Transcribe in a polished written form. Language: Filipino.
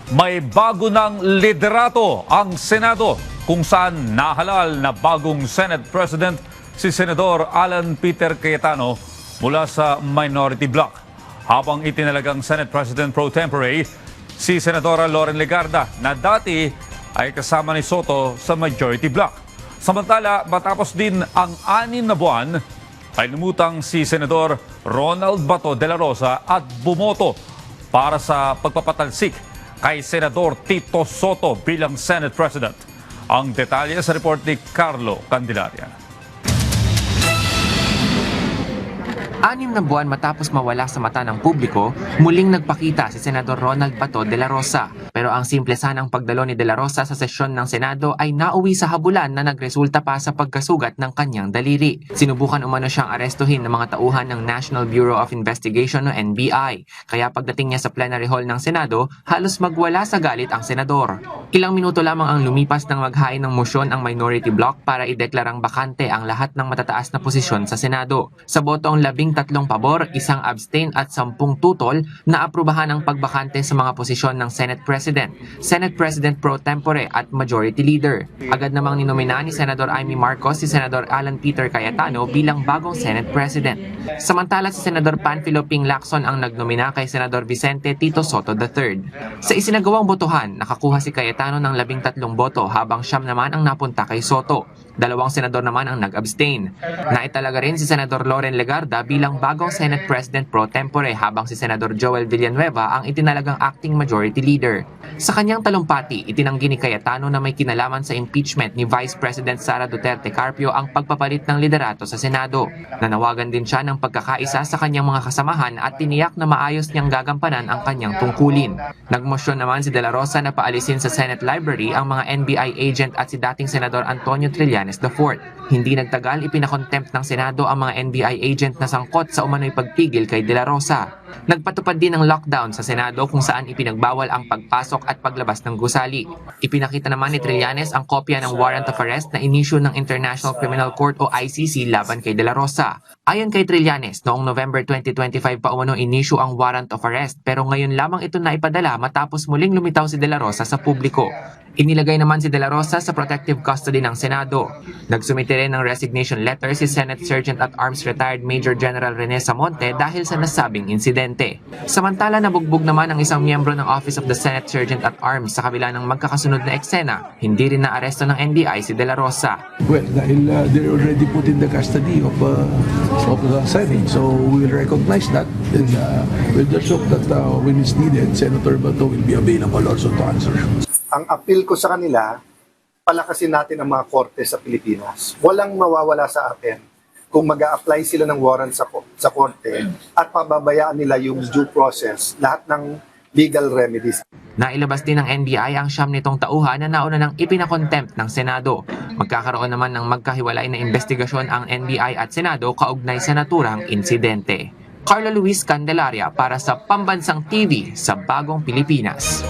May bago ng liderato ang Senado kung saan nahalal na bagong Senate President si Senador Alan Peter Cayetano mula sa minority bloc. Habang itinalagang Senate President pro tempore si Senadora Loren Legarda na dati ay kasama ni Soto sa majority bloc. Samantala, matapos din ang 6 na buwan, ay lumutang si Senador Ronald Bato de la Rosa at bumoto para sa pagpapatalsik kay Senador Tito Soto bilang Senate President. Ang detalye sa report ni Carlo Candelaria. 6 na buwan matapos mawala sa mata ng publiko, muling nagpakita si Senador Ronald Bato de la Rosa. Pero ang simple sanang pagdalo ni de la Rosa sa sesyon ng Senado ay nauwi sa habulan na nagresulta pa sa pagkasugat ng kanyang daliri. Sinubukan umano siyang arestuhin ng mga tauhan ng National Bureau of Investigation o NBI. Kaya pagdating niya sa plenary hall ng Senado, halos magwala sa galit ang senador. Ilang minuto lamang ang lumipas nang maghain ng motion ang minority bloc para ideklarang bakante ang lahat ng matataas na posisyon sa Senado. Sa botong 13 pabor, 1 abstain at 10 tutol na aprubahan ang pagbakante sa mga posisyon ng Senate President, Senate President pro tempore at Majority Leader. Agad namang ninomina ni Senador Amy Marcos si Senador Alan Peter Cayetano bilang bagong Senate President. Samantala si Senador Panfilo Ping Lacson ang nagnomina kay Senador Vicente Tito Soto III. Sa isinagawang botohan, nakakuha si Cayetano ng 13 boto habang 9 naman ang napunta kay Soto. 2 senador naman ang nag-abstain. Naitalaga rin si Senador Loren Legarda bilang bagong Senate President pro tempore habang si Senador Joel Villanueva ang itinalagang acting majority leader. Sa kanyang talumpati, itinanggi ni Cayetano na may kinalaman sa impeachment ni Vice President Sara Duterte Carpio ang pagpapalit ng liderato sa Senado. Nanawagan din siya ng pagkakaisa sa kanyang mga kasamahan at tiniyak na maayos niyang gagampanan ang kanyang tungkulin. Nagmosyon naman si De La Rosa na paalisin sa Senate Library ang mga NBI agent at si dating Senador Antonio Trillanes IV. Hindi nagtagal, ipinakontempt ng Senado ang mga NBI agent na sangkot sa umano'y pagpigil kay De La Rosa. Nagpatupad din ng lockdown sa Senado kung saan ipinagbawal ang pagpasok at paglabas ng gusali. Ipinakita naman ni Trillanes ang kopya ng warrant of arrest na inisyu ng International Criminal Court o ICC laban kay De La Rosa. Ayon kay Trillanes, noong November 2025 pa umano inisyu ang warrant of arrest pero ngayon lamang ito na ipadala matapos muling lumitaw si De La Rosa sa publiko. Inilagay naman si De La Rosa sa protective custody ng Senado. Nagsumite rin ng resignation letter si Senate Sergeant at Arms Retired Major General Rene Samonte dahil sa nasabing insidente. Samantala nabugbog naman ang isang miyembro ng Office of the Senate Sergeant at Arms sa kabila ng magkakasunod na eksena. Hindi rin naaresto ng NBI si De La Rosa. Well, dahil they're already put in the custody of the Senate, so we will recognize that and we'll just hope that when it's needed, Senator Bato will be available also to answer. Ang appeal ko sa kanila, palakasin natin ang mga korte sa Pilipinas. Walang mawawala sa atin kung mag-a-apply sila ng warrant sa korte at pababayaan nila yung due process, lahat ng legal remedies. Nailabas din ng NBI ang 9 nitong tauhan na nauna ng ipinakontempt ng Senado. Magkakaroon naman ng magkahiwalay na investigasyon ang NBI at Senado kaugnay sa naturang insidente. Carlo Luis Candelaria para sa Pambansang TV sa Bagong Pilipinas.